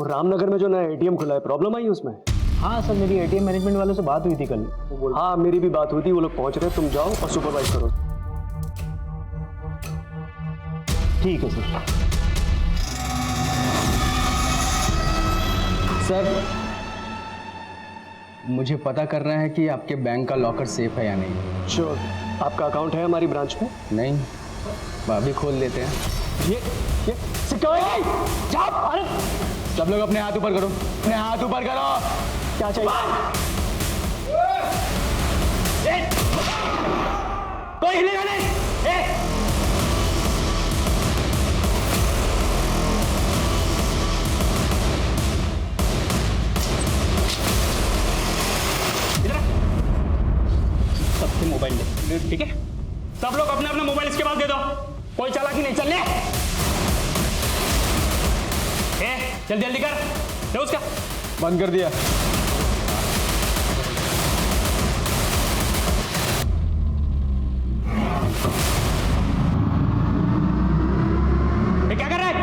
वो रामनगर में जो नया एटीएम खुला है, प्रॉब्लम आई उसमें? हाँ सर, मेरी एटीएम मैनेजमेंट वालों से बात हुई थी कल। हाँ मेरी भी बात हुई थी, वो लोग पहुंच रहे हैं, तुम जाओ और सुपरवाइज करो। ठीक है सर। सर मुझे पता करना है कि आपके बैंक का लॉकर सेफ है या नहीं। श्योर। आपका अकाउंट है हमारी ब्रांच में? नहीं, अभी खोल लेते हैं। ये सिक्योरिटी जाओ। अरे सब लोग अपने हाथ ऊपर करो, अपने हाथ ऊपर करो। क्या चाहिए? कोई हिलेगा नहीं। सबके मोबाइल ले, ठीक है? सब लोग अपने अपने मोबाइल इसके पास दे दो। कोई चालाकी नहीं, चल ले। जल्दी जल्दी कर, ले उसका। बंद कर दिया। ये क्या कर रहा है?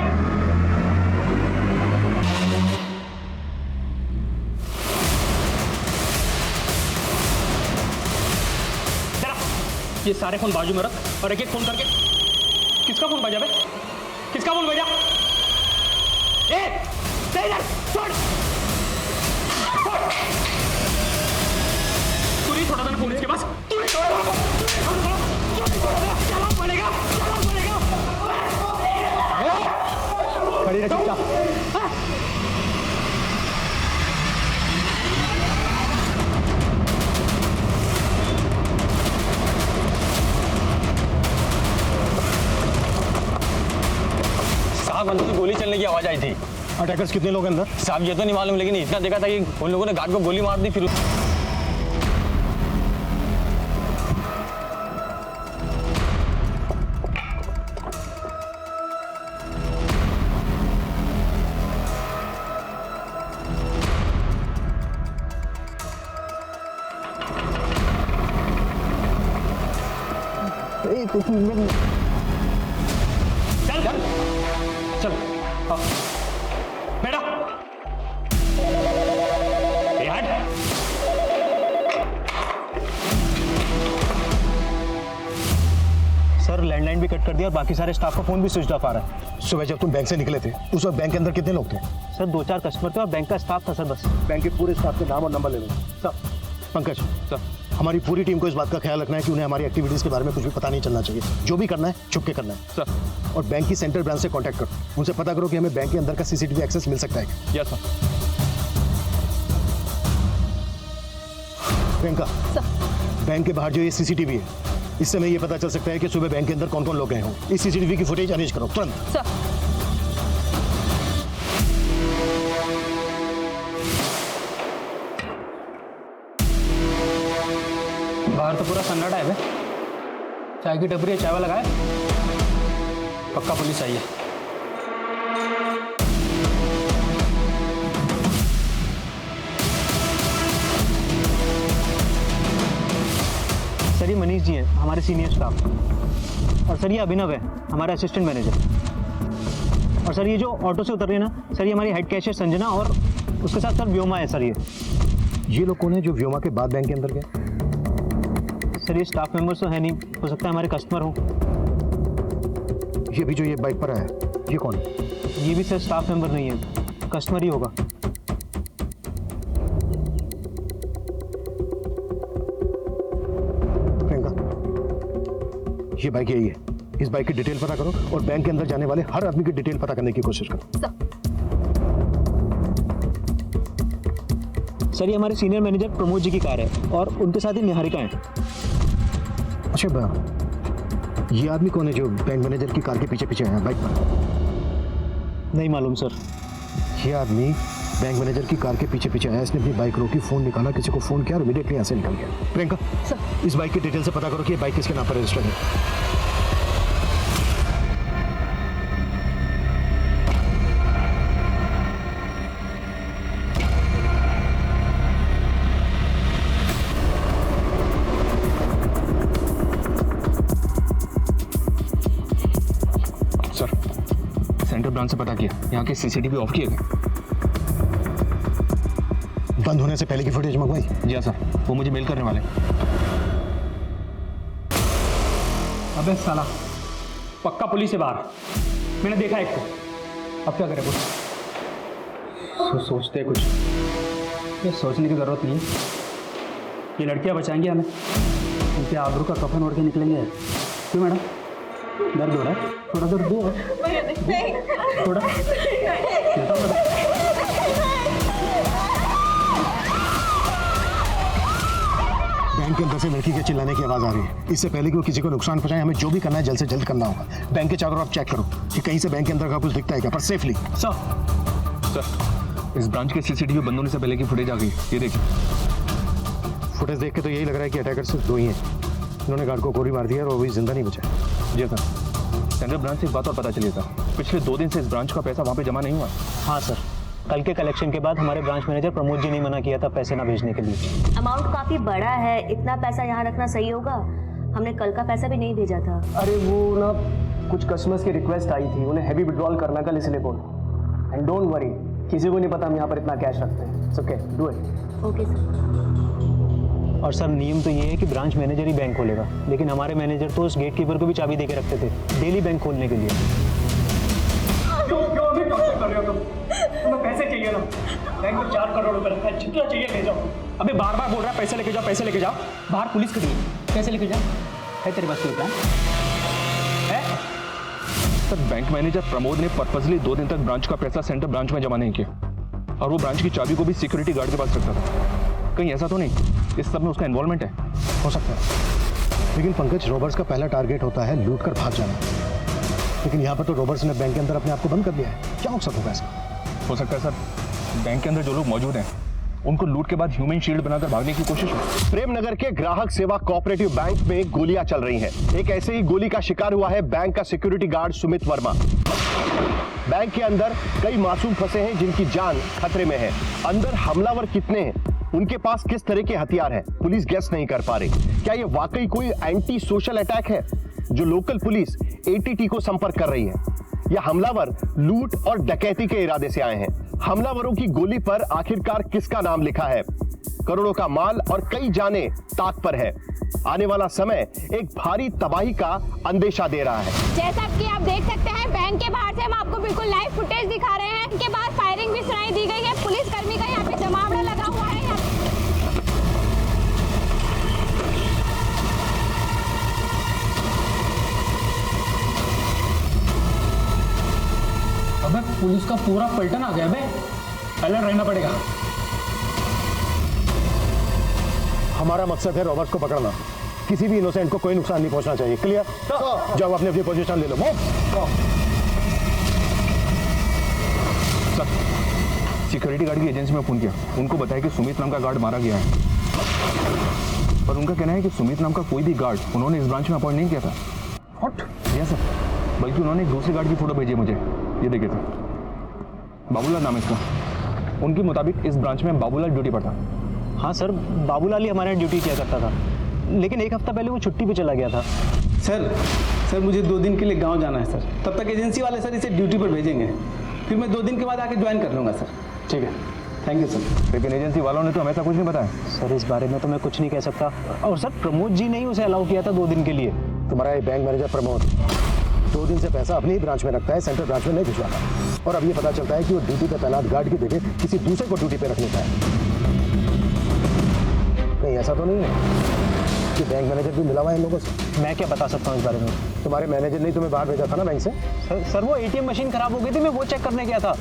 जरा ये सारे फोन बाजू में रख और एक एक फोन करके। किसका फोन बजा बे? किसका फोन बजा? छोड़ तू नहीं छोड़ा था ना फोन इसके पास? तू नहीं छोड़ा था? चला पड़ेगा, चला पड़ेगा। खड़ी रह चुपचाप। साहब अंदर से गोली चलने की आवाज आई थी। अटैकर्स कितने लोग अंदर? साहब ये तो नहीं मालूम, लेकिन इतना देखा था कि उन लोगों ने गार्ड को गोली मार दी। फिर चल चल चल बेटा सर लैंडलाइन भी कट कर दिया और बाकी सारे स्टाफ का फोन भी स्विच ऑफ आ रहा है। सुबह जब तुम बैंक से निकले थे उस वक्त बैंक के अंदर कितने लोग थे? सर 2-4 कस्टमर थे और बैंक का स्टाफ था सर बस। बैंक के पूरे स्टाफ के नाम और नंबर ले लो। सर पंकज सर, हमारी पूरी टीम को इस बात का ख्याल रखना है कि उन्हें हमारी एक्टिविटीज के बारे में कुछ भी पता नहीं चलना चाहिए। जो भी करना है छुप के करना है सर। और बैंक की सेंट्रल ब्रांच से कांटेक्ट करो, उनसे पता करो कि हमें बैंक के अंदर का सीसीटीवी एक्सेस मिल सकता है। Yes sir. प्रियंका, बैंक के बाहर जो ये सीसीटीवी है, इससे हमें ये पता चल सकता है कि सुबह बैंक के अंदर कौन कौन लोग गए हों। इस सीसीटीवी की फुटेज अरेंज करो तुरंत। बाहर तो पूरा सन्नाटा है बे। चाय की टपरी है, चाय वाला लगाए। पक्का पुलिस आई है। सर ये मनीष जी हैं, हमारे सीनियर स्टाफ। और सर ये अभिनव है, हमारा असिस्टेंट मैनेजर। और सर ये जो ऑटो से उतर रही है ना सर, ये हमारी हेड कैशियर संजना और उसके साथ सर व्योमा है सर। ये लोग कौन है जो व्योमा के बाद बैंक के अंदर गए? सर ये स्टाफ मेंबर्स तो है नहीं, हो सकता है हमारे कस्टमर हो। ये भी जो ये बाइक पर आया ये कौन है? ये भी सर स्टाफ मेंबर नहीं है, कस्टमर ही होगा। प्रियंका, ये बाइक यही है। इस बाइक की डिटेल पता करो और बैंक के अंदर जाने वाले हर आदमी की डिटेल पता करने की कोशिश करो। सर ये हमारे सीनियर मैनेजर प्रमोद जी की कार है और उनके साथ ही निहारिका है। अच्छा ये आदमी कौन है जो बैंक मैनेजर की कार के पीछे पीछे है बाइक पर? नहीं मालूम सर। ये आदमी बैंक मैनेजर की कार के पीछे पीछे आया, इसने अपनी बाइक रोकी, फोन निकाला, किसी को फोन किया और इमीडिएटली यहाँ से निकल गया। प्रियंका सर, इस बाइक की डिटेल से पता करो कि ये बाइक किसके नाम पर रजिस्टर्ड है। सेंट्रल ब्रांच से पता किया, यहाँ के सीसीटीवी ऑफ किए गए। बंद होने से पहले की फुटेज मंगवाई? जी हाँ सर, वो मुझे मेल करने वाले। अबे साला, पक्का पुलिस है बाहर, मैंने देखा एक को। अब क्या करें कुछ? सोचते हैं कुछ। ये सोचने की ज़रूरत नहीं है, ये लड़कियां बचाएंगी हमें, उनके आबरू का कफन ओढ़ के निकलेंगे। क्यों मैडम, दर्द हो रहा है? थोड़ा दर्द दो, थोड़ा। बैंक के अंदर से लड़की के चिल्लाने की आवाज आ रही है। इससे पहले कि वो किसी को नुकसान पहुंचाए, हमें जो भी करना है जल्द से जल्द करना होगा। बैंक के चारों तरफ चेक करो कि कहीं से बैंक के अंदर का कुछ दिखता है क्या, पर सेफली। सर, इस ब्रांच के सीसीटीवी बंद होने से पहले की फुटेज आ गई, ये देखिए। फुटेज देख के तो यही लग रहा है कि अटैकर सिर्फ दो ही हैं। इन्होंने गार्ड को गोली मार दिया और वो भी जिंदा नहीं बचा। जी सर, सेंट्रल ब्रांच से एक बात और पता चली था, पिछले 2 दिन से इस ब्रांच का पैसा वहाँ पे जमा नहीं हुआ। हाँ सर, कल के कलेक्शन के बाद हमारे ब्रांच मैनेजर प्रमोद जी ने मना किया था पैसे ना भेजने के लिए। अमाउंट काफी बड़ा है, इतना पैसा यहाँ रखना सही होगा? हमने कल का पैसा भी नहीं भेजा था। अरे वो ना कुछ कस्टमर्स की रिक्वेस्ट आई थी, उन्हें हैवी विड्रॉल करना कल, इसलिए बोल। एंड डोंट वरी, किसी को नहीं पता हम यहाँ पर इतना कैश रखते हैं। It's okay, do it. Okay sir. और सर नियम तो ये है कि ब्रांच मैनेजर ही बैंक खोलेगा, लेकिन हमारे मैनेजर तो उस गेट कीपर को भी चाबी दे के रखते थे डेली बैंक खोलने के लिए। तुम्हें पैसे चाहिए ना, बैंक में 4 करोड़ रुपए रखा है, जितना चाहिए ले जाओ। अबे बार बार बोल रहा है पैसे लेके जाओ, पैसे लेके जाओ। बाहर पुलिस खड़ी है, पैसे लेके जाओ। है तेरे पास कोई प्लान है? सर, बैंक मैनेजर प्रमोद ने पर्पसली 2 दिन तक ब्रांच का पैसा सेंट्रल ब्रांच में जमा नहीं किया, और वो ब्रांच की चाबी को भी सिक्योरिटी गार्ड के पास रखता था। कहीं ऐसा तो नहीं इस सब में उसका इन्वॉल्वमेंट है? हो सकता है, लेकिन पंकज, रॉबर्स का पहला टारगेट होता है लूट कर भाग जाना। लेकिन यहाँ पर तो रॉबर्स ने बैंक के अंदर अपने आप को बंद कर दिया है। क्या मकसद होगा इसका? हो सकता है सर, बैंक के अंदर जो लोग मौजूद हैं उनको लूट के बाद ह्यूमन शील्ड बनाकर भागने की कोशिश है। प्रेमनगर के ग्राहक सेवा कोऑपरेटिव बैंक में गोलियां चल रही हैं। एक ऐसे ही गोली का शिकार हुआ है बैंक का security guard Sumit Verma. Bank के अंदर कई मासूम फंसे हैं जिनकी जान खतरे में है। अंदर हमलावर कितने हैं, उनके पास किस तरह के हथियार हैं, पुलिस गेस नहीं कर पा रही। क्या ये वाकई कोई एंटी सोशल अटैक है जो लोकल पुलिस एटीटी को संपर्क कर रही है, या हमलावर लूट और डकैती के इरादे से आए हैं? हमलावरों की गोली पर आखिरकार किसका नाम लिखा है? करोड़ों का माल और कई जाने ताक पर है। आने वाला समय एक भारी तबाही का अंदेशा दे रहा है। जैसा कि आप देख सकते हैं, बैंक के बाहर से हम आपको बिल्कुल लाइव फुटेज दिखा रहे हैं। इनके बाद फायरिंग भी सुनाई दी गई है। पुलिसकर्मी का यहाँ पे जमावड़ा लगा हुआ है। अबे पुलिस का पूरा पलटन आ गया बे, अलर्ट रहना पड़ेगा। हमारा मकसद है रॉबर्ट्स को पकड़ना। किसी भी इनोसेंट को कोई नुकसान नहीं पहुंचना चाहिए। क्लियर? जाओ अपनी अपनी पोजीशन ले लो। सर, सिक्योरिटी गार्ड की एजेंसी में फोन किया, उनको बताया कि सुमित नाम का गार्ड मारा गया है, पर उनका कहना है कि सुमित नाम का कोई भी गार्ड उन्होंने इस ब्रांच में अपॉइंट नहीं किया था। व्हाट? यस सर, बल्कि उन्होंने एक दूसरे गार्ड की फोटो भेजी है मुझे, ये देखिए सर, बाबूलाल नाम है इसका। उनके मुताबिक इस ब्रांच में बाबूलाल ड्यूटी पर था। हाँ सर, बाबूलाल ही हमारे यहाँ ड्यूटी किया करता था, लेकिन एक हफ्ता पहले वो छुट्टी पे चला गया था। सर मुझे 2 दिन के लिए गांव जाना है सर। तब तक एजेंसी वाले सर इसे ड्यूटी पर भेजेंगे, फिर मैं 2 दिन के बाद आके ज्वाइन कर लूँगा सर। ठीक है, थैंक यू सर। लेकिन एजेंसी वालों ने तो हमें ऐसा कुछ नहीं बताया। सर इस बारे में तो मैं कुछ नहीं कह सकता। और सर प्रमोद जी ने ही उसे अलाउ किया था 2 दिन के लिए। तुम्हारा ये बैंक मैनेजर प्रमोद 2 दिन से पैसा अपनी ही ब्रांच में रखता है, सेंट्रल ब्रांच में नहीं भिजवाता। और अब ये पता चलता है कि वो ड्यूटी पे तैनात गार्ड की जगह किसी दूसरे को ड्यूटी पे रखने का है। नहीं ऐसा तो नहीं है कि बैंक मैनेजर भी मिला हुआ है इन लोगों से? मैं क्या बता सकता हूँ इस बारे में? तुम्हारे मैनेजर ने तुम्हें बाहर भेजा था ना बैंक से? सर वो एटीएम मशीन खराब हो गई थी, मैं वो चेक करने गया था।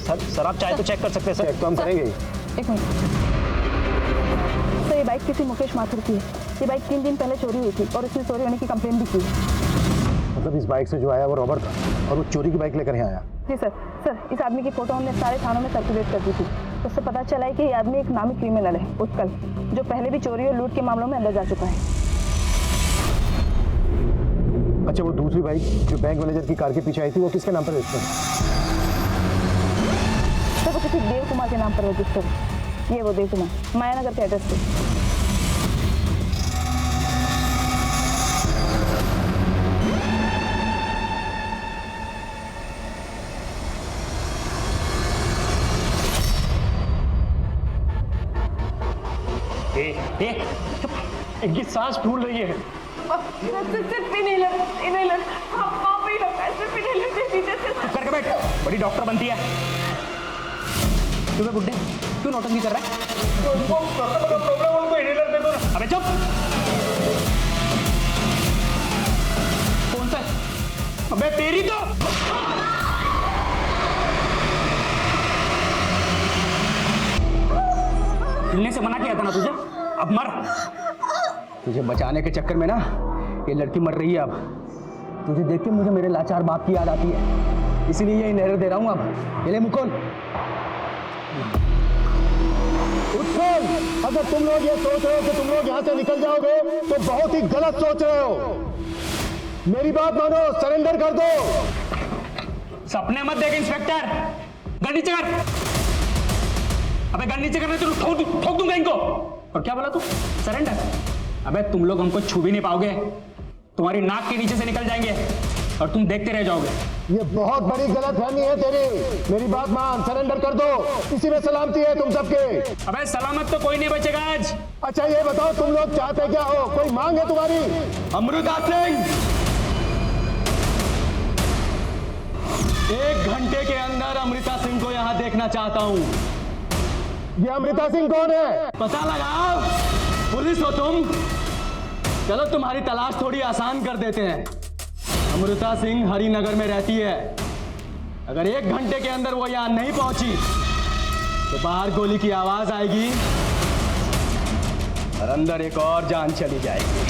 सर आप चाहे तो चेक कर सकते हैं। चेक तो हम करेंगे ही। एक मिनट सर, ये बाइक किसी मुकेश माथुर की है। ये बाइक 3 दिन पहले चोरी हुई थी और उसने चोरी होने की कंप्लेंट भी की। मतलब इस बाइक से जो आया वो रॉबर्ट था और वो चोरी की बाइक लेकर यहाँ आया? जी सर। इस आदमी की फोटो हमने सारे थानों में सर्कुलेट कर दी थी। उससे पता चला है कि ये आदमी एक नामी क्रिमिनल है, उत्कल, जो पहले भी चोरी और लूट के मामलों में अंदर जा चुका है। अच्छा, वो दूसरी बाइक जो बैंक मैनेजर की कार के पीछे आई थी वो किसके नाम पर रजिस्टर है? सर वो किसी देव कुमार के नाम पर रजिस्टर है। ये वो देव कुमार, मायानगर के एड्रेस पे। इनकी सांस फूल रही है। करके बैठ, बड़ी डॉक्टर बनती है। तू बुड्ढे क्यों नौटंकी कर रहा है? अबे चुप। कौन सा? अबे तेरी तो हिलने से मना किया था ना तुझे, अब मर। तुझे बचाने के चक्कर में ना ये लड़की मर रही है। अब तुझे देख के मुझे मेरे लाचार बाप की याद आती है, इसीलिए ये इनहेरिट दे रहा हूँ। अब ये ले मुकुल। अगर तुम लोग ये सोच रहे हो कि तुम लोग यहाँ से निकल जाओगे तो बहुत ही गलत सोच रहे हो। मेरी बात मानो, सरेंडर कर दो। सपने मत देख इंस्पेक्टर, गन नीचे कर। अबे गन नीचे करने तो ठोक दूंगा इनको। और क्या बोला तू? सरेंडर? अबे तुम लोग हमको छू भी नहीं पाओगे, तुम्हारी नाक के नीचे से निकल जाएंगे और तुम देखते रह जाओगे। ये बहुत बड़ी गलतफहमी है तेरी। मेरी बात मान, सरेंडर कर दो, इसी में सलामती है तुम सबके। अबे सलामत तो कोई नहीं बचेगा आज। अच्छा ये बताओ, तुम लोग चाहते क्या हो? कोई मांग है तुम्हारी? अमृता सिंह, 1 घंटे के अंदर अमृता सिंह को यहाँ देखना चाहता हूँ। ये अमृता सिंह कौन है? पता लगाओ, पुलिस हो तुम। चलो तुम्हारी तलाश थोड़ी आसान कर देते हैं। अमृता सिंह हरिनगर में रहती है। अगर 1 घंटे के अंदर वो यहां नहीं पहुंची तो बाहर गोली की आवाज आएगी और अंदर एक और जान चली जाएगी।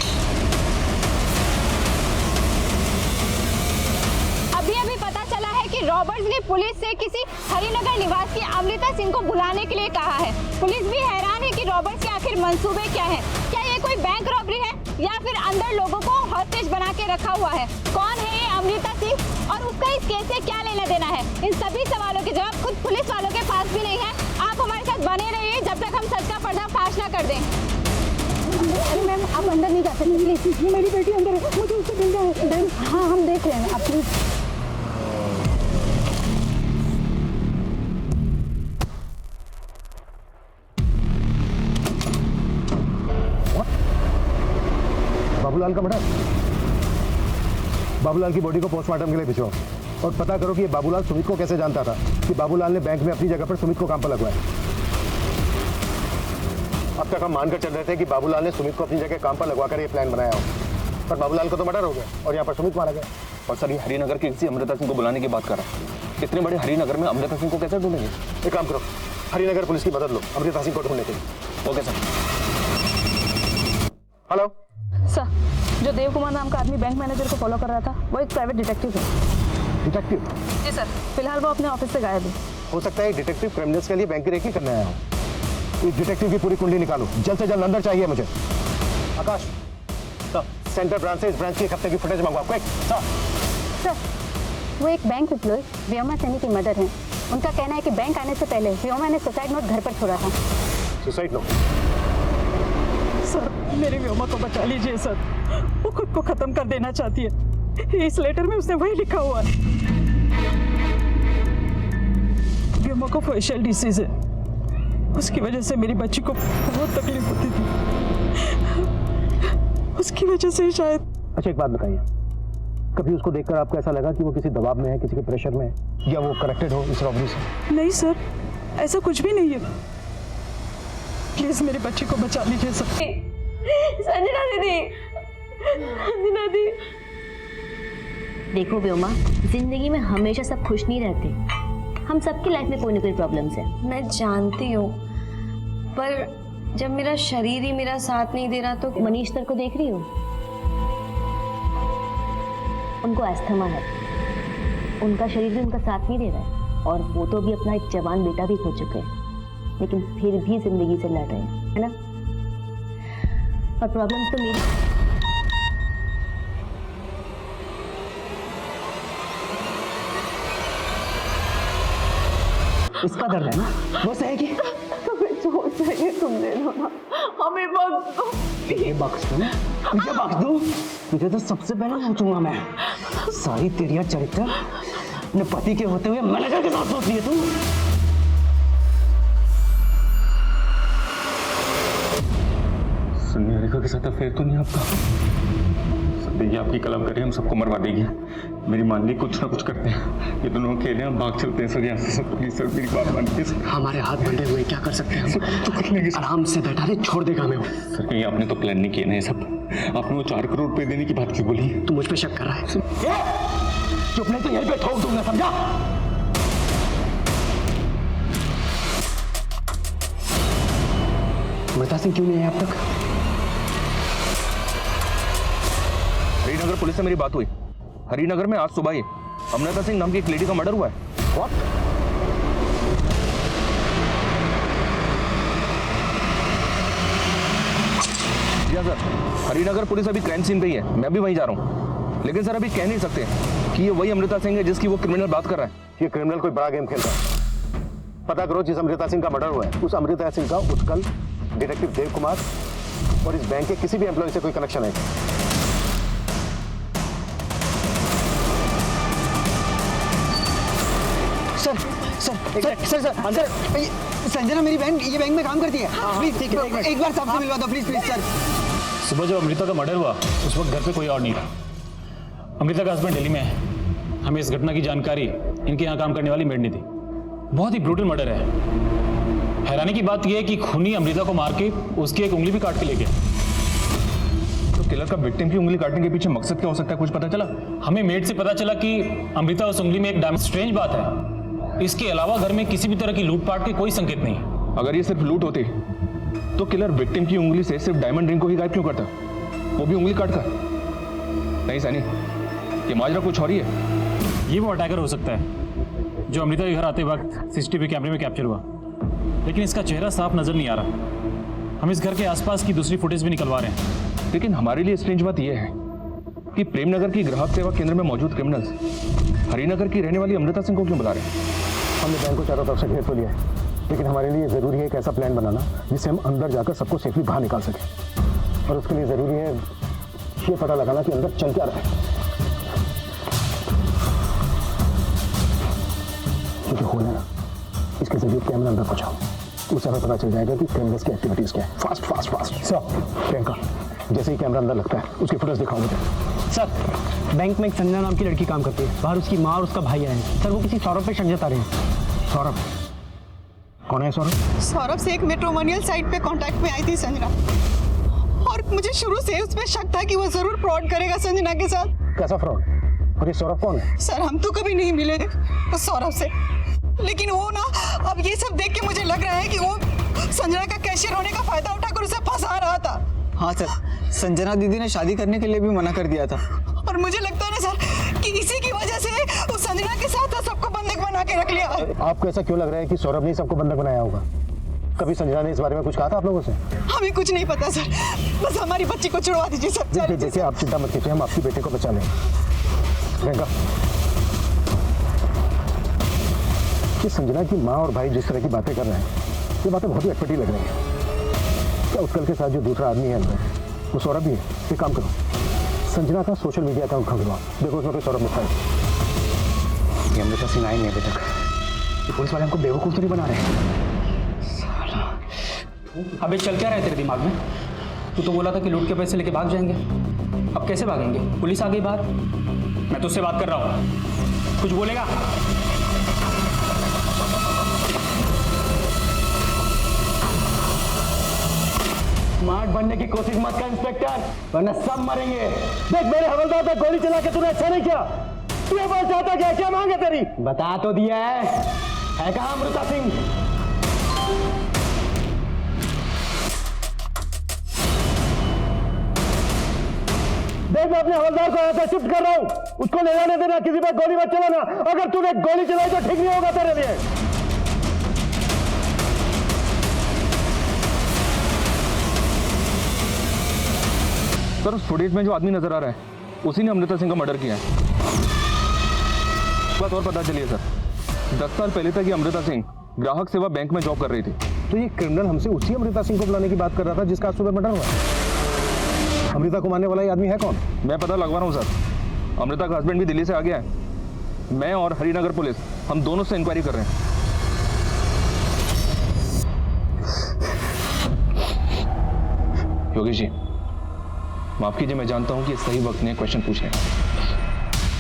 अभी पता चला है कि रॉबर्ट्स ने पुलिस से किसी हरिनगर निवासी अमृता सिंह को बुलाने के लिए कहा है। पुलिस भी हैरान है कि रॉबर्ट्स के आखिर मंसूबे क्या हैं। क्या ये कोई बैंक रॉबरी है या फिर अंदर लोगों को हॉस्टेज बना के रखा हुआ है? कौन है ये अमृता सिंह और उसका इस केस से क्या लेना देना है? इन सभी सवालों के जवाब खुद पुलिस वालों के पास भी नहीं है। आप हमारे साथ बने रहिए जब तक हम सच का पर्दाफाश ना कर दें। अरे मैम, आप अंदर नहीं जा सकते प्लीज। मेरी बेटी अंदर है, मुझे उससे मिलना है। हाँ, हम देख रहे हैं, आप प्लीज। बाबूलाल का मर्डर। बाबूलाल की बॉडी को पोस्टमार्टम के लिए भिजवाओ और पता करो कि ये बाबूलाल सुमित को कैसे जानता था कि बाबूलाल ने बैंक में अपनी जगह पर सुमित को काम पर लगवाया। अब तक हम मानकर चल रहे थे कि बाबूलाल ने सुमित को अपनी जगह काम पर लगवाकर ये प्लान बनाया हो, पर बाबूलाल को तो मर्डर हो गया और यहाँ पर सुमित मारा गया। और सर ये हरिनगर के किसी अमृता सिंह को बुलाने की बात कर रहा है। इतने बड़े हरिनगर में अमृता सिंह को कैसे ढूंढेंगे? एक काम करो, हरिनगर पुलिस की मदद लो अमृता सिंह को ढूंढने के लिए। Okay sir. हेलो सर, जो देव कुमार नाम का आदमी बैंक मैनेजर को फॉलो कर रहा था वो एक प्राइवेट डिटेक्टिव है। डिटेक्टिव? जी सर, फिलहाल वो अपने ऑफिस से गायब है। हो सकता है डिटेक्टिव क्रिमिनल्स के लिए बैंक की रेकी करने आया हो। इस डिटेक्टिव की पूरी कुंडली निकालो, जल्द से जल्द अंदर चाहिए मुझे। आकाश सर, सेंटर ब्रांच से इस ब्रांच की एक हफ्ते की फुटेज मंगवाओ। क्विक सर, वो एक बैंक एम्प्लॉय व्योमा सैनी की मदर है। उनका कहना है कि बैंक आने से पहले व्योमा ने सुसाइड नोट घर पर छोड़ा था। Suicide note? सर, मेरी व्योमा को बचा लीजिए सर, वो खुद को खत्म कर देना चाहती है। इस लेटर में उसने वही लिखा हुआ है। व्योमा को फेशियल डिसीज है, उसकी वजह से मेरी बच्ची को बहुत तकलीफ होती थी, उसकी वजह से शायद। अच्छा एक बात बताइए, कभी उसको देखकर आपको ऐसा लगा कि वो किसी दबाव में है, किसी के प्रेशर में है, या वो कनेक्टेड हो इस रॉबरी से? नहीं सर, ऐसा कुछ भी नहीं है। प्लीज मेरी बच्ची को बचा लीजिए सर। संजना दीदी, संजना दी। देखो व्योमा, जिंदगी में हमेशा सब खुश नहीं रहते। हम सबकी लाइफ में कोई ना कोई प्रॉब्लम्स है। मैं जानती हूँ, पर जब मेरा शरीर ही मेरा साथ नहीं दे रहा तो। मनीष सर को देख रही हो? उनको अस्थमा है, उनका शरीर भी उनका साथ नहीं दे रहा है और वो तो भी अपना एक जवान बेटा भी खो चुके हैं, लेकिन फिर भी जिंदगी से लड़ रहे हैं, है ना? और प्रॉब्लम्स तो मेरी। इसका दर्द है ना, वो सहेगी। तुम्हें जो चाहिए तुम ले लो ना, हमें बख्श दो। ये बख्श दूं? तुझे बख्श दूं? तुझे तो सबसे पहले पूछूंगा मैं। सारी तेरिया चरित्र अपने पति के होते हुए मैनेजर के साथ सोच लिए तू। सुनिए को के साथ अफेयर तो नहीं आपका? सर देखिए, आपकी कलम करें हम सबको मरवा देगी। मेरी मान ली कुछ ना कुछ करते हैं, ये दोनों अकेले हम भाग चलते हैं सर यहाँ से। सर प्लीज सर मेरी बात मानिए सर। हमारे हाथ बंधे हुए क्या कर सकते हैं हम? तो कर लेंगे सर। आराम से बैठा रहे, छोड़ देगा हमें वो। सर कहीं आपने तो प्लान नहीं किया ना ये सब? आपने वो 4 करोड़ रुपए देने की बात क्यों बोली? तू मुझ पे शक कर रहा है? चुप नहीं तो यहीं पे ठोक दूंगा, समझा? अमृता सिंह क्यों नहीं है अब तक? हरिनगर पुलिस से मेरी बात हुई। हरिनगर में आज सुबह ही अमृता सिंह नाम की एक लेडी का मर्डर हुआ है। What? जी हाँ सर, हरिनगर पुलिस अभी क्राइम सीन पे ही है, मैं भी वहीं जा रहा हूँ। लेकिन सर अभी कह नहीं सकते कि ये वही अमृता सिंह है जिसकी वो क्रिमिनल बात कर रहा है। ये क्रिमिनल कोई बड़ा गेम खेल रहा है। पता करो जिस अमृता सिंह का मर्डर हुआ है, उस अमृता सिंह का उत्कल, डिटेक्टिव देव कुमार और इस बैंक के किसी भी एम्प्लॉय से कोई कनेक्शन है? Sir sir sir sir sir sir Sanjana मेरी बहन ये बैंक में काम करती है। प्लीज एक बार साहब से मिलवा दो प्लीज प्लीज सर। सुबह जब अमृता का मर्डर हुआ उस वक्त घर पे कोई और नहीं था। अमृता का हस्बैंड दिल्ली में है। हमें इस घटना की जानकारी इनके यहाँ काम करने वाली मेड ने दी। बहुत ही ब्रूटल मर्डर है। हैरानी की बात यह है कि खूनी अमृता को मार के उसकी एक उंगली भी काट के ले गया। तो किलर का विक्टिम की उंगली काटने के पीछे मकसद क्या हो सकता है, कुछ पता चला? हमें मेड से पता चला कि अमृता उस उंगली में एक डायमंड। स्ट्रेंज बात है, इसके अलावा घर में किसी भी तरह की लूटपाट के कोई संकेत नहीं। अगर ये सिर्फ लूट होती तो किलर विक्टिम की उंगली से सिर्फ डायमंड रिंग को ही गायब क्यों करता, वो भी उंगली काटकर? नहीं सनी, ये माजरा कुछ और ही है। ये वो अटैकर हो सकता है जो अमृता के घर आते वक्त सीसीटीवी कैमरे में कैप्चर हुआ, लेकिन इसका चेहरा साफ नजर नहीं आ रहा। हम इस घर के आसपास की दूसरी फुटेज भी निकलवा रहे हैं। लेकिन हमारे लिए स्ट्रेंज बात यह है कि प्रेमनगर की ग्राहक सेवा केंद्र में मौजूद क्रिमिनल्स हरिनगर की रहने वाली अमृता सिंह को क्यों बुला रहे हैं? हमने बैंक को चारों तरफ से घेर तो लिया है, लेकिन हमारे लिए ज़रूरी है एक ऐसा प्लान बनाना जिससे हम अंदर जाकर सबको सेफली बाहर निकाल सकें। और उसके लिए ज़रूरी है ये पता लगाना कि अंदर चल क्या रहा है। जो होना ना, इसके जरिए कैमरा अंदर पहुंचाओ, उससे हमें पता चल जाएगा कि क्रिमिनल्स की एक्टिविटीज़ क्या है। Fast fast fast sir. Priyanka, जैसे ही कैमरा अंदर लगता है उसकी फुटेज दिखाओ मुझे। सर बैंक में एक संजना नाम की लड़की काम करती है। बाहर उसकी माँ और उसका भाई आए हैं। सर वो किसी सौरभ पे शक जता रहे हैं। सौरभ? कौन है सौरभ? सौरभ से एक मैट्रिमोनियल साइट पे कांटेक्ट में आई थी संजना, और मुझे शुरू से उसमें शक था कि वो जरूर फ्रॉड करेगा संजना के साथ। कैसा फ्रॉड? और ये सौरभ कौन है? सर हम तो कभी नहीं मिले उस सौरभ से, लेकिन वो ना अब ये सब देख के मुझे लग रहा है कि वो संजना का कैशियर होने का फायदा उठाकर उसे फंसा रहा था। हाँ सर, संजना दीदी ने शादी करने के लिए भी मना कर दिया था। और मुझे लगता है ना सर कि इसी की वजह से उस संजना के साथ सबको बंधक बना के रख लिया। आपको ऐसा क्यों लग रहा है कि सौरभ ने सबको बंधक बनाया होगा? कभी संजना ने इस बारे में कुछ कहा था आप लोगों से? हमें कुछ नहीं पता सर, बस हमारी बच्ची को छुड़वा दीजिए सर। देखिए आप चिंता मत कीजिए, हम आपकी बेटे को बचा लेंगे। प्रियंका, कि संजना की माँ और भाई जिस तरह की बातें कर रहे हैं, ये बातें बहुत ही अटपटी लग रही हैं। क्या उत्कल के साथ जो दूसरा आदमी है अंदर, वो सौरभ भी है? एक काम करो, संजना का सोशल मीडिया अकाउंट खुलवाओ, देखो उसमें कोई सौरभ लिखा है। ये अमृता सिंह आई नहीं अभी तक। ये पुलिस वाले हमको बेवकूफ़ तो नहीं बना रहे? अबे चल क्या रहा है तेरे दिमाग में? तू तो बोला था कि लूट के पैसे लेके भाग जाएंगे। अब कैसे भागेंगे? पुलिस आ गई बाहर। मैं तुझसे बात कर रहा हूँ, कुछ बोलेगा? स्मार्ट बनने की कोशिश मत कर इंस्पेक्टर, वरना सब मरेंगे। देख मेरे हवलदार पे गोली चला के तूने अच्छा नहीं किया। तू ये बात चाहता क्या? क्या मांगे तेरी? बता तो दिया है कहाँ अमृता सिंह? देख मैं अपने हवलदार को यहाँ से शिफ्ट कर रहा हूँ, उसको ले जाने देना, किसी पे गोली मत चलाना। अगर तूने गोली चलाई तो ठीक नहीं होगा तेरे लिए। सर उस फुटेज में जो आदमी नजर आ रहा है उसी ने अमृता सिंह का मर्डर किया है। बात और पता चली है सर, 10 साल पहले तक ये अमृता सिंह ग्राहक सेवा बैंक में जॉब कर रही थी। तो ये क्रिमिनल हमसे उसी अमृता सिंह को बुलाने की बात कर रहा था जिसका आज सुबह मर्डर हुआ। अमृता को मारने वाला ये आदमी है कौन? मैं पता लगवा रहा हूँ सर। अमृता का हस्बैंड भी दिल्ली से आ गया है। मैं और हरिनगर पुलिस हम दोनों से इंक्वायरी कर रहे हैं। योगेश जी, माफ कीजिए, मैं जानता हूं कि सही वक्त में क्वेश्चन पूछे,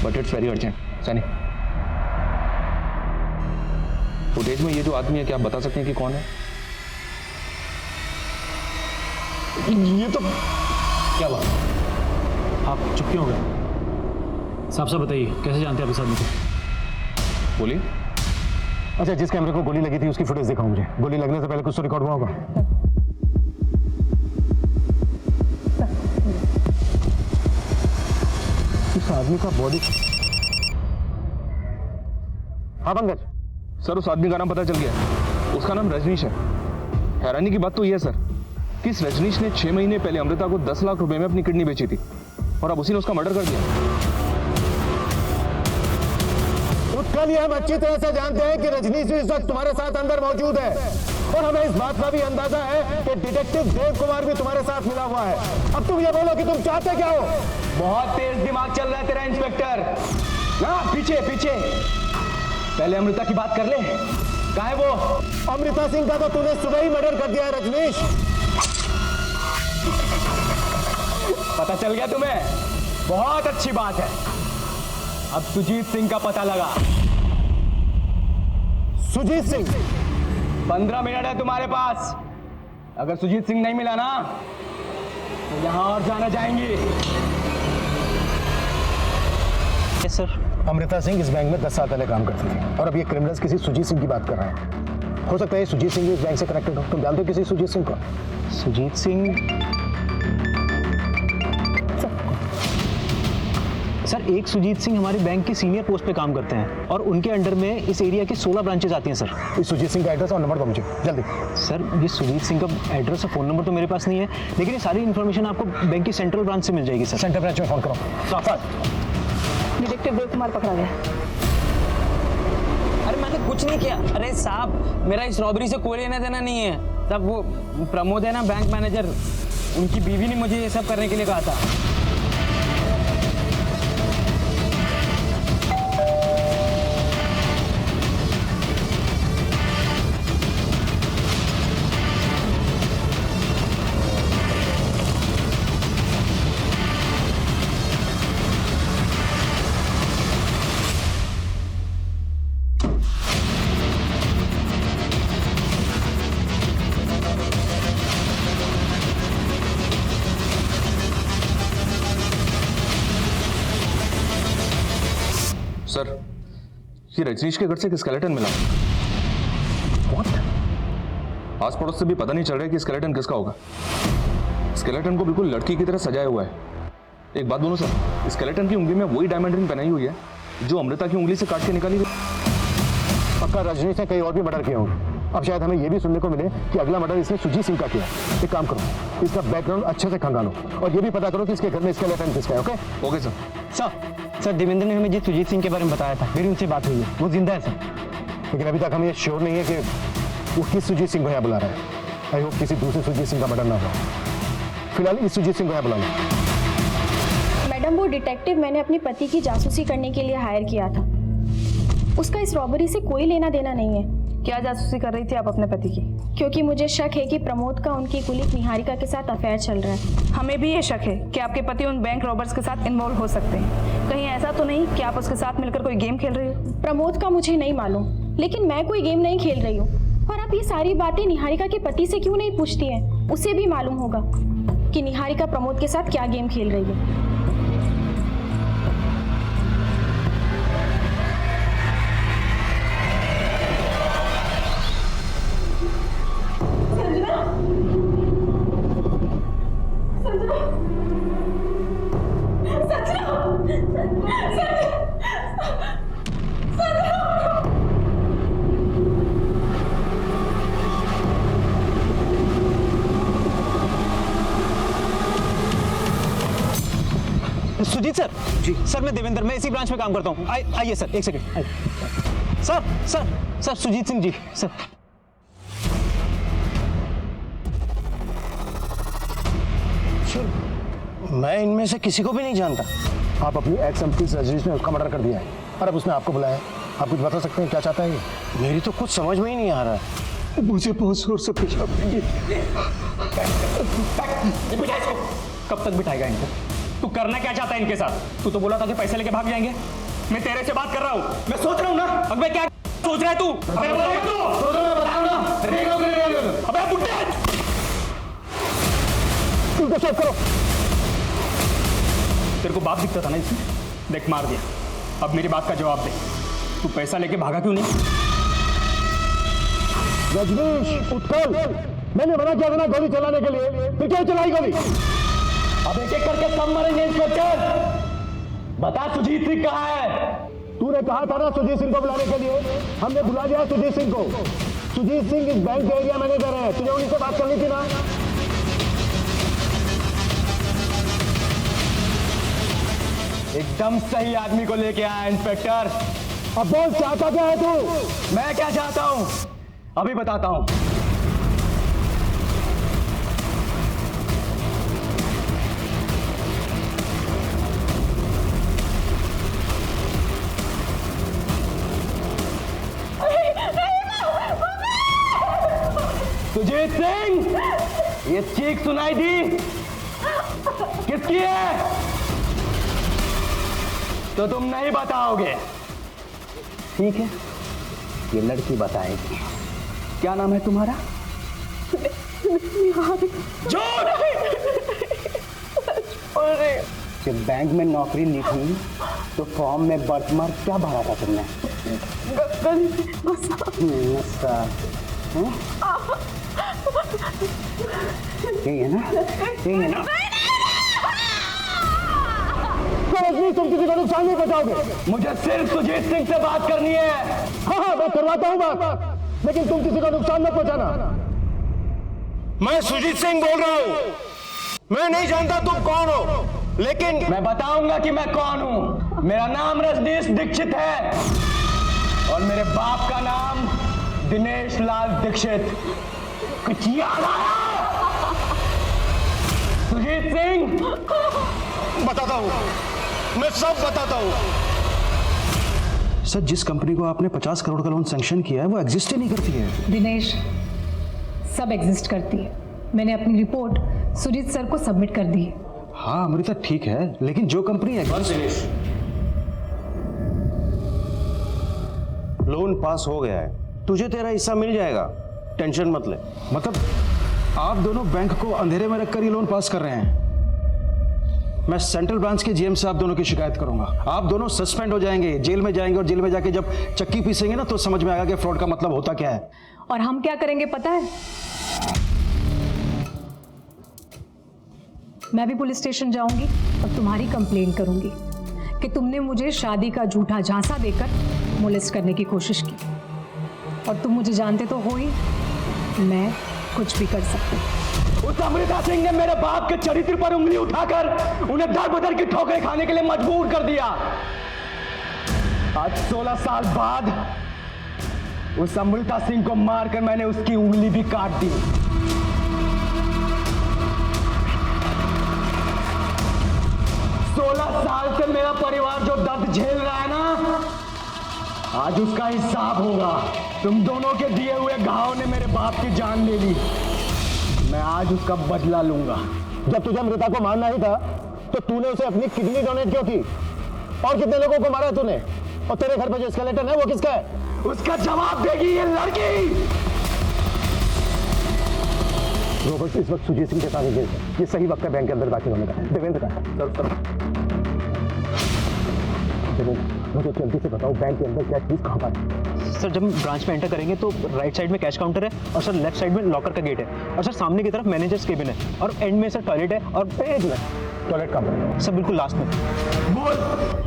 but it's very urgent. Sunny, footage में ये जो आदमी है, क्या आप बता सकते हैं कि कौन है? ये तो क्या बात, आप चुप क्यों हो गए? साफ साफ बताइए, कैसे जानते हैं आप इस आदमी को? बोलिए। अच्छा, जिस कैमरे को गोली लगी थी उसकी फुटेज दिखाओ मुझे। गोली लगने से पहले कुछ तो रिकॉर्ड हुआ होगा। इस आदमी का बॉडी। हाँ पंकज। सर, उस आदमी का नाम पता चल गया, उसका नाम रजनीश है। हैरानी की बात तो यह है सर कि इस रजनीश ने 6 महीने पहले अमृता को 10 लाख रुपए में अपनी किडनी बेची थी और अब उसी ने उसका मर्डर कर दिया। उसके लिए हम अच्छी तरह से जानते हैं कि रजनीश इस वक्त तुम्हारे साथ अंदर मौजूद है और हमें इस बात का भी अंदाजा है कि डिटेक्टिव देव कुमार भी तुम्हारे साथ मिला हुआ है। अब तुम ये बोलो कि तुम चाहते क्या हो? बहुत तेज दिमाग चल रहा है तेरा इंस्पेक्टर। ना पीछे पीछे, पहले अमृता की बात कर ले। कहाँ है वो? अमृता सिंह का तो तूने सुबह ही मर्डर कर दिया है रजनीश। पता चल गया तुम्हें? बहुत अच्छी बात है। अब सुजीत सिंह का पता लगा। सुजीत सिंह? 15 मिनट है तुम्हारे पास। अगर सुजीत सिंह नहीं मिला ना तो यहां और जाना जाएंगी। Yes sir. अमृता सिंह इस बैंक में 10 साल पहले काम करती थी और अब ये क्रिमिनल्स किसी सुजीत सिंह की बात कर रहे हैं। हो सकता है सुजीत सिंह इस बैंक से कनेक्टेड हो। तुम जानते हो किसी सुजीत सिंह को? सुजीत सिंह? सर, एक सुजीत सिंह हमारे बैंक के सीनियर पोस्ट पे काम करते हैं और उनके अंडर में इस एरिया के 16 ब्रांचेस आती हैं सर। इस सुजीत सिंह का एड्रेस और नंबर दो मुझे जल्दी। सर, ये सुजीत सिंह का एड्रेस और फ़ोन नंबर तो मेरे पास नहीं है, लेकिन ये सारी इन्फॉर्मेशन आपको बैंक की सेंट्रल ब्रांच से मिल जाएगी सर। सेंट्रल ब्रांच में फोन करो। डिटेक्टिव देव कुमार पकड़ा गया। अरे मैंने कुछ नहीं किया। अरे साहब, मेरा इस रॉबरी से कोई लेना देना नहीं है। सब वो प्रमोद है ना, बैंक मैनेजर, उनकी बीवी ने मुझे ये सब करने के लिए कहा था। सर, ये रजनीश के घर से एक स्केलेटन मिला। What? आस पड़ोस से भी पता नहीं चल रहा है कि स्केलेटन किसका होगा। स्केलेटन को बिल्कुल लड़की की तरह सजाया हुआ है। एक बात बोलो सर, स्केलेटन की उंगली में वही डायमंड रिंग पहनाई हुई है जो अमृता की उंगली से काट के निकाली गई। पक्का रजनीश ने कई और भी मर्डर किए होंगे। अब शायद हमें यह भी सुनने को मिले कि अगला मर्डर इसने सुजीत सिंह का किया। एक काम करो, इसका बैकग्राउंड अच्छे से खंगालो और ये भी पता करो कि इसके घर में स्केलेटन किसका है। Okay? Okay sir. Sir, Devendra ने हमें जिस सुजीत सिंह के बारे में बताया था, मेरी उनसे बात हुई है, वो जिंदा है सर। लेकिन अभी तक हमें ये श्योर नहीं है कि वो किस सुजीत सिंह को यहाँ बुला रहा है। आई होप किसी दूसरे सुजीत सिंह का मर्डर ना हो। फिलहाल इस सुजीत सिंह को यहाँ बुला लो। मैडम, वो डिटेक्टिव मैंने अपने पति की जासूसी करने के लिए हायर किया था। उसका इस रॉबरी से कोई लेना देना नहीं है। क्या जासूसी कर रही थी आप अपने पति की? क्योंकि मुझे शक है कि प्रमोद का उनकी कुलीग निहारिका के साथ अफेयर चल रहा है। हमें भी ये शक है कि आपके पति उन बैंक रॉबर्स के साथ इन्वॉल्व हो सकते हैं। कहीं ऐसा तो नहीं कि आप उसके साथ मिलकर कोई गेम खेल रही हो? प्रमोद का मुझे नहीं मालूम, लेकिन मैं कोई गेम नहीं खेल रही हूँ। और आप ये सारी बातें निहारिका के पति से क्यों नहीं पूछती हैं? उसे भी मालूम होगा कि निहारिका प्रमोद के साथ क्या गेम खेल रही है। सुजीत सर। जी सर, मैं देवेंद्र, मैं इसी ब्रांच में काम करता हूँ। आइए सर, एक second. Sir sir sir, Sujit Singh ji sir. मैं इनमें से किसी को भी नहीं जानता। आप अपनी एक्स एम्प्लॉय रजनीश ने उसका मर्डर कर दिया है और अब उसने आपको बुलाया है। आप कुछ बता सकते हैं क्या चाहता है ये? मेरी तो कुछ समझ में ही नहीं आ रहा है। मुझे बहुत जोर से पेशाब कब तक बिठाएगा इनको? तू करना क्या चाहता है इनके साथ? तू तो बोला था कि पैसे लेके भाग जाएंगे। मैं तेरे से बात कर रहा हूँ, मैं सोच रहा हूँ ना। अब मैं क्या सोच रहा है तू? अबे बुड्ढे, उनको चेक करो। तेरे को बाप दिखता था ना इसमें? देख, मार दिया। अब मेरी बात का जवाब दे, तू पैसा लेके भागा क्यों नहीं? रजनीश, उत्पल, मैंने मना किया था ना गोली चलाने के लिए, फिर क्यों चलाई गोली? अब एक एक करके सब मरेंगे इंस्पेक्टर। बता सुजीत सिंह कहाँ है? तूने कहा था ना सुजीत सिंह को बुलाने के लिए, हमने बुला दिया सुजीत सिंह को। सुजीत सिंह इस बैंक के एरिया मैनेजर है, तुझे उन्हीं से बात करनी थी ना। एकदम सही आदमी को लेके आया इंस्पेक्टर। अब बोल, चाहता क्या है तू? मैं क्या चाहता हूं अभी बताता हूं। सुजीत सिंह, ये चीख सुनाई दी किसकी है? तो तुम नहीं बताओगे, ठीक है? ये लड़की बताएगी। क्या नाम है तुम्हारा? झूठ! जब बैंक में नौकरी ली थी तो फॉर्म में बर्थमार्क क्या भरा था तुमने? यही है ना? यही है ना? तुम किसी को नुकसान नहीं पहुंचाओगे। मुझे सिर्फ सुजीत सिंह से बात करनी है। हाँ, मैं करवाता हूँ बात, लेकिन तुम किसी को नुकसान मत पहुंचाना। मैं सुजीत सिंह बोल रहा हूँ। मैं नहीं जानता तुम कौन हो, लेकिन मैं बताऊंगा कि मैं कौन हूँ। मेरा नाम रजनीश दीक्षित है और मेरे बाप का नाम दिनेश लाल दीक्षित। कुछ याद आया? सुजीत सिंह, बताता हूँ, मैं सब बताता हूँ। सर, जिस कंपनी को आपने 50 करोड़ का लोन सैंक्शन किया है वो एग्जिस्ट ही नहीं करती है। दिनेश, सब एग्जिस्ट करती है। मैंने अपनी रिपोर्ट सुजीत सर को सबमिट कर दी है। हाँ अमृता, ठीक है, लेकिन जो कंपनी दिनेश, लोन पास हो गया है, तुझे तेरा हिस्सा मिल जाएगा, टेंशन मत ले। मतलब आप दोनों बैंक को अंधेरे में रखकर ये लोन पास कर रहे हैं। मैं सेंट्रल ब्रांच के जीएम से आप दोनों की शिकायत करूंगा। आप दोनों सस्पेंड हो जाएंगे, जेल में जाएंगे, और जेल में जाके जब चक्की पीसेंगे ना तो समझ में आएगा कि फ्रॉड का मतलब होता क्या है। और हम क्या करेंगे पता है? मैं भी पुलिस स्टेशन जाऊंगी और तुम्हारी कंप्लेन करूंगी कि तुमने मुझे शादी का झूठा झांसा देकर मोलेस्ट करने की कोशिश की। और तुम मुझे जानते तो हो ही, मैं कुछ भी कर सकती हूँ। उस अमृता सिंह ने मेरे बाप के चरित्र पर उंगली उठाकर उन्हें दर बदर की ठोकरें खाने के लिए मजबूर कर दिया। आज 16 साल बाद उस अमृता सिंह को मारकर मैंने उसकी उंगली भी काट दी। साल से मेरा परिवार जो दर्द झेल रहा है ना, आज उसका हिसाब होगा। तुम दोनों के दिए हुए घाव ने मेरे बाप की जान ले ली, मैं आज उसका बदला लूंगा। जब तुझे अमृता को मारना ही था तो तूने उसे अपनी किडनी डोनेट क्यों की? और कितने लोगों को मारा है तूने? और तेरे घर पे जो स्केलेटन है वो किसका है? उसका जवाब देगी ये लड़की। रॉबर्ट इस वक्त सुजीत सिंह के साथ है, ये सही वक्त है बैंक के अंदर दाखिल होने का। देवेंद्र का मुझे जल्दी से बताओ, बैंक के अंदर क्या चीज कहाँ पर है? सर, जब हम ब्रांच में एंटर करेंगे तो राइट साइड में कैश काउंटर है, और सर लेफ्ट साइड में लॉकर का गेट है, और सर सामने की तरफ मैनेजर्स केबिन है, और एंड में सर टॉयलेट है। और टॉयलेट कहाँ? सर बिल्कुल लास्ट में। बोल,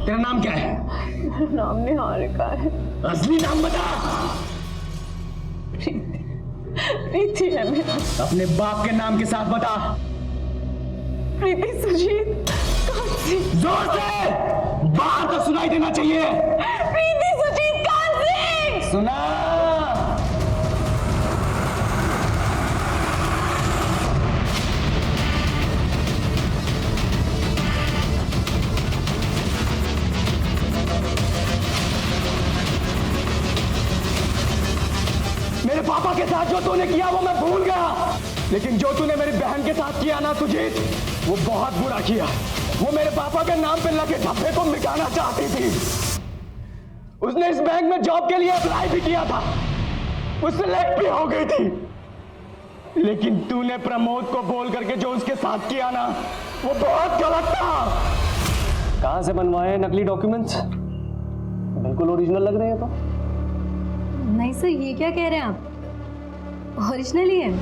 तेरा नाम क्या है? नाम निहारिका है। असली नाम बता। प्रीति है मेरा। अपने बाप के नाम के साथ बता। प्रीति सुजीत कांसी। जोर से, बाहर तो सुनाई देना चाहिए। प्रीति सुजीत कांसी। सुना। मेरे पापा के साथ जो तूने किया वो मैं भूल गया। लेकिन जो तूने मेरी बहन के साथ किया ना सुजीत, वो बहुत बुरा किया। वो मेरे पापा के नाम पे लगे धब्बे को मिटाना चाहती थी। उसने इस बैंक में जॉब के लिए अप्लाई भी किया था, वो सिलेक्ट भी हो गई थी, लेकिन तूने प्रमोद को बोल करके जो उसके साथ किया ना, वो बहुत गलत था। कहां से बनवाए नकली डॉक्यूमेंट्स? बिल्कुल ओरिजिनल लग रहे हैं। तो नहीं सर, ये क्या कह रहे हैं आप? ओरिजिनल ही है।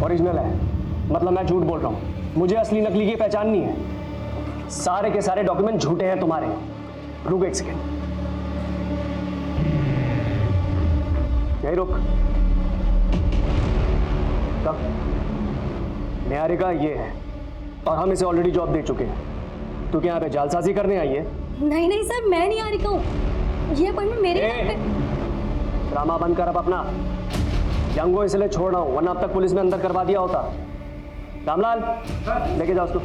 ओरिजिनल है मतलब मैं झूठ बोल रहा हूँ? मुझे असली नकली की पहचान नहीं है। सारे के सारे डॉक्यूमेंट झूठे हैं तुम्हारे। रुक एक सेकेंड, यही रुक। कब? निहारिका ये है और हम इसे ऑलरेडी जॉब दे चुके हैं। तू क्या यहाँ पे जालसाजी करने आई है? नहीं नहीं सर, मैं नहीं निहारिका हूँ। ये अपॉइंटमेंट मेरे नाम पे। ड्रामा बंद कर अब अपना। यंगो इसलिए छोड़ रहा हूँ, वरना अब तक पुलिस में अंदर करवा दिया होता। रामलाल लेके जाओ उसको।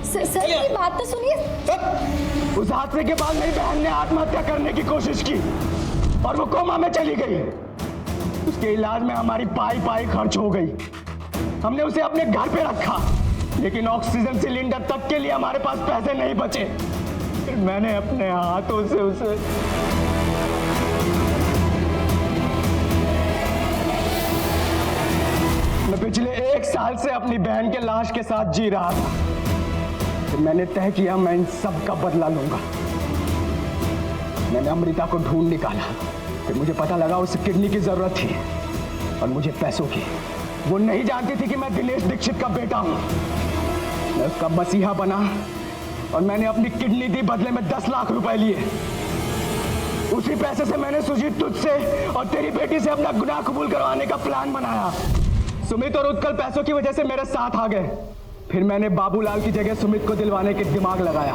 सर ये बात तो सुनिए। उस हादसे के बाद मेरी बहन ने आत्महत्या करने की कोशिश की और वो कोमा में चली गई। उसके इलाज में हमारी पाई खर्च हो गई। हमने उसे अपने घर पे रखा, लेकिन ऑक्सीजन सिलेंडर तक के लिए हमारे पास पैसे नहीं बचे। फिर मैंने अपने हाथों से उसे मैं पिछले 1 साल से अपनी बहन के लाश के साथ जी रहा था। फिर मैंने तय किया मैं इन सब का बदला लूंगा। मैंने अमृता को ढूंढ निकाला। फिर मुझे पता लगा उसे किडनी की जरूरत थी और मुझे पैसों की। वो नहीं जानती थी कि मैं दिनेश दीक्षित का बेटा हूं। मैं उसका मसीहा बना और मैंने अपनी किडनी दी, बदले में 10 लाख रुपए लिए। उसी पैसे से मैंने सुजीत तुझसे और तेरी बेटी से अपना गुनाह कबूल करवाने का प्लान बनाया। सुमित और उत्कल पैसों की वजह से मेरे साथ आ गए। फिर मैंने बाबूलाल की जगह सुमित को दिलवाने के दिमाग लगाया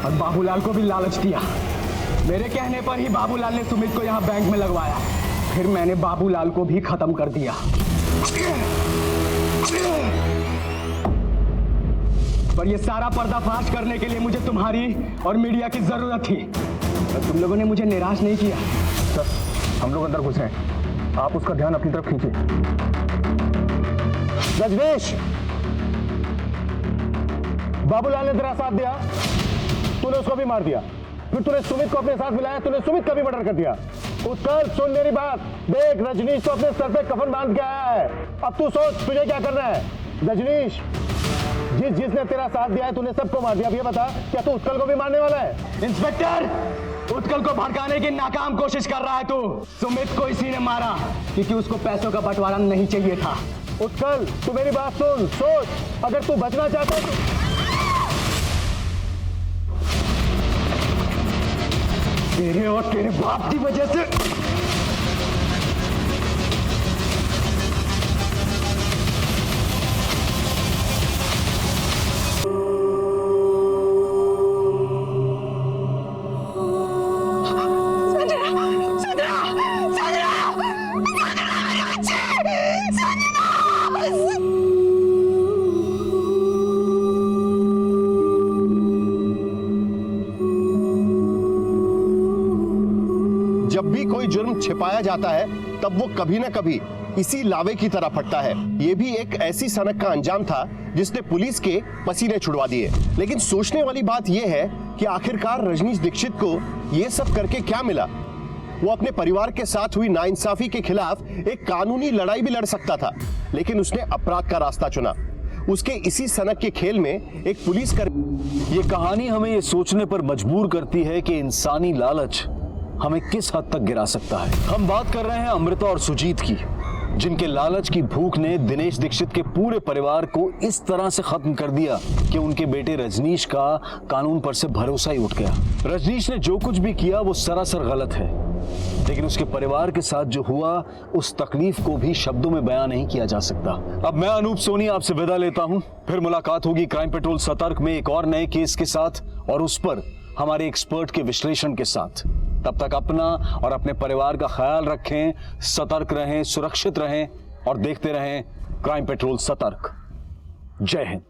और बाबूलाल को भी लालच दिया। मेरे कहने पर ही बाबूलाल ने सुमित को यहाँ बैंक में लगवाया। फिर मैंने बाबूलाल को भी खत्म कर दिया। पर ये सारा पर्दाफाश करने के लिए मुझे तुम्हारी और मीडिया की जरूरत थी, पर तुम लोगों ने मुझे निराश नहीं किया। सर, हम लोग अंदर घुस रहे हैं, आप उसका ध्यान अपनी तरफ खींचिए। रजनीश, बाबूलाल ने तेरा साथ दिया, तूने उसको भी मार दिया। फिर तूने सुमित को अपने साथ मिलाया, तूने सुमित का भी मर्डर कर दिया। उत्कल सुन मेरी बात, देख रजनीश तो अपने सर पे कफन बांध के आया है। अब तू सोच तुझे क्या करना है। रजनीश, जिसने तेरा साथ दिया है तूने सबको मार दिया। अब ये बता, क्या तू उत्कल को भी मारने वाला है? इंस्पेक्टर, उत्कल को भड़काने की नाकाम कोशिश कर रहा है तू। सुमित को इसी ने मारा क्योंकि उसको पैसों का बंटवारा नहीं चाहिए था। उत्कल, तू मेरी बात सुन, सोच, अगर तू बचना चाहता है तो तेरे और तेरे बाप की वजह से जब भी कोई जुर्म छिपाया जाता है तब वो कभी ना कभी इसी लावे की तरह फटता है। ये भी एक ऐसी सनक का अंजाम था जिसने पुलिस के पसीने छुड़वा दिए। लेकिन सोचने वाली बात यह है कि आखिरकार रजनीश दीक्षित को ये सब करके क्या मिला। वो अपने परिवार के साथ हुई नाइंसाफी के खिलाफ एक कानूनी लड़ाई भी लड़ सकता था, लेकिन उसने अपराध का रास्ता चुना। उसके इसी सनक के खेल में एक पुलिसकर्मी। ये कहानी हमें ये सोचने पर मजबूर करती है कि इंसानी लालच हमें किस हद तक गिरा सकता है। हम बात कर रहे हैं अमृता और सुजीत की, जिनके लालच की भूख ने दिनेश दीक्षित के पूरे परिवार को इस तरह से खत्म कर दिया कि उनके बेटे रजनीश का कानून पर से भरोसा ही उठ गया। रजनीश ने जो कुछ भी किया वो सरासर गलत है, लेकिन उसके परिवार के साथ जो हुआ उस तकलीफ को भी शब्दों में बयां नहीं किया जा सकता। अब मैं अनूप सोनी आपसे विदा लेता हूं। फिर मुलाकात होगी क्राइम पेट्रोल सतर्क में एक और नए केस के साथ और उस पर हमारे एक्सपर्ट के विश्लेषण के साथ। तब तक अपना और अपने परिवार का ख्याल रखें, सतर्क रहें, सुरक्षित रहें और देखते रहें क्राइम पेट्रोल सतर्क। जय हिंद।